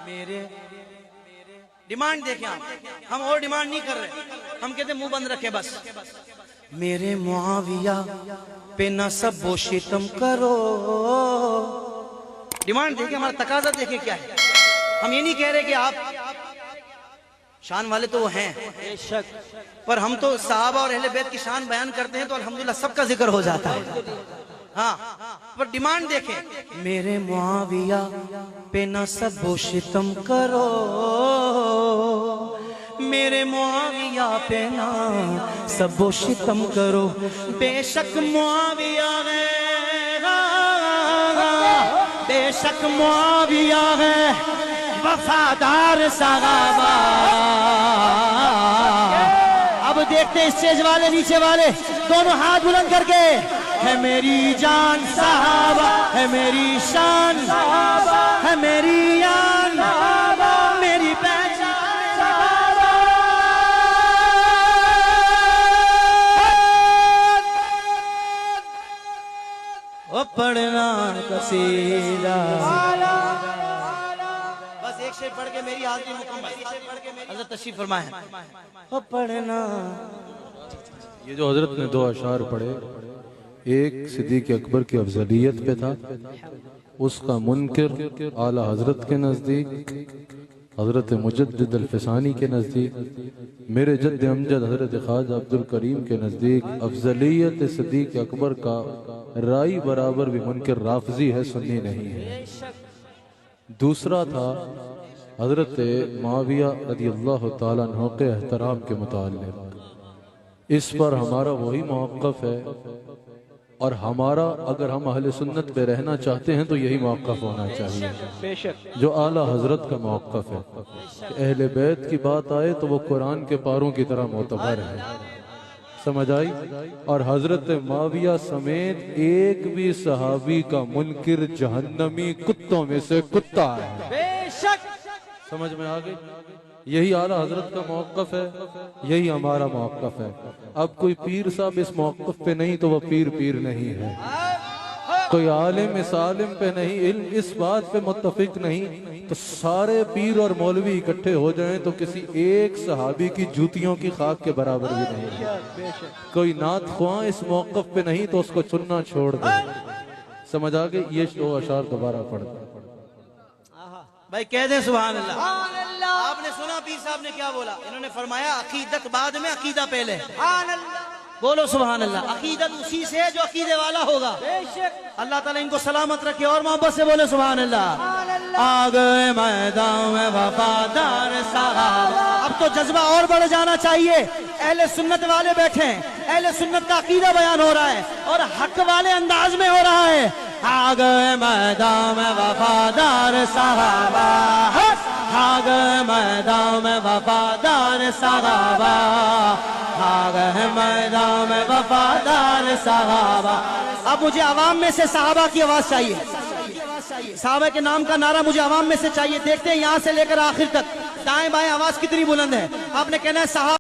میرے ڈیمانڈ دیکھیں آپ، ہم اور ڈیمانڈ نہیں کر رہے، ہم کہتے ہیں منہ بند رکھے بس. میرے معاویہ پہ نہ سب و شتم کرو. ڈیمانڈ دیکھیں، ہمارا تقاضا دیکھیں کیا ہے. ہم یہ نہیں کہہ رہے کہ آپ شان والے تو وہ ہیں بے شک، پر ہم تو صحابہ اور اہل بیت کی شان بیان کرتے ہیں تو الحمدللہ سب کا ذکر ہو جاتا ہے. ہاں، پر ڈیمانڈ دیکھیں. میرے معاویہ پہ نہ سب و شتم کرو، میرے معاویہ پہ نہ سب و شتم کرو. بے شک معاویہ ہے، بے شک معاویہ ہے وفادار صحابہ. اب دیکھتے ہیں اسٹیج والے نیچے والے دونوں ہاتھ بلند کر کے. ہے میری جان صحابہ، ہے میری شان صحابہ، ہے میری آن صحابہ، میری پہچان صحابہ. وہ پڑھنا قصیدہ، بس ایک شعر پڑھ کے میری حاضری مکمل. حضرت تشریف فرمائیں. وہ پڑھنا، یہ جو حضرت نے دو اشعار پڑھے، ایک صدیق اکبر کی افضلیت پہ تھا، اس کا منکر اعلیٰ حضرت کے نزدیک، حضرت مجدد الفسانی کے نزدیک، میرے جد امجد حضرت خواجہ عبد الکریم کے نزدیک افضلیت صدیق اکبر کا رائی برابر بھی منکر رافضی ہے، سنی نہیں ہے. دوسرا تھا حضرت معاویہ رضی اللہ تعالیٰ عنہ کے احترام کے متعلق. اس پر ہمارا وہی موقف ہے، اور ہمارا اگر ہم اہل سنت پہ رہنا چاہتے ہیں تو یہی موقف ہونا چاہیے جو اعلیٰ حضرت کا موقف ہے. کہ اہل بیت کی بات آئے تو وہ قرآن کے پاروں کی طرح معتبر ہے. سمجھ آئی؟ اور حضرت معاویہ سمیت ایک بھی صحابی کا منکر جہنمی کتوں میں سے کتا ہے. بے شک. سمجھ میں آگئی؟ یہی اعلیٰ حضرت کا موقف ہے، یہی ہمارا موقف ہے. اب کوئی پیر صاحب اس موقف پہ نہیں تو وہ پیر نہیں ہے. کوئی عالم اس عالم پہ نہیں، علم اس بات پہ متفق نہیں، تو سارے پیر اور مولوی اکٹھے ہو جائیں تو کسی ایک صحابی کی جوتیوں کی خاک کے برابر بھی نہیں. کوئی نعت خواں اس موقف پہ نہیں تو اس کو چننا چھوڑ دیں. سمجھ آگئی؟ یہ دو اشعار دوبارہ پڑھ دیں بھائی، کہہ دیں سبحان اللہ. آپ نے سنا پیر صاحب نے کیا بولا؟ انہوں نے فرمایا عقیدت بعد میں، عقیدہ پہلے. بولو سبحان اللہ. عقیدت اسی سے جو عقیدے والا ہوگا. اللہ تعالیٰ ان کو سلامت رکھے اور محبت سے بولے سبحان اللہ. آ گئے میدان میں وفادار صحابہ. اب تو جذبہ اور بڑھ جانا چاہیے. اہل سنت والے بیٹھے ہیں، اہل سنت کا عقیدہ بیان ہو رہا ہے اور حق والے انداز میں ہو رہا ہے. آ گئے میدان میں وفادار صحابہ، آ گئے میدان میں وفادار صحابہ، آ گئے میدان میں وفادار صحابہ. اب مجھے عوام میں سے صحابہ کی آواز چاہیے. صحابہ کے نام کا نعرہ مجھے عوام میں سے چاہیے. دیکھتے ہیں یہاں سے لے کر آخر تک دائیں بائیں آواز کتنی بلند ہے. آپ نے کہنا ہے صحابہ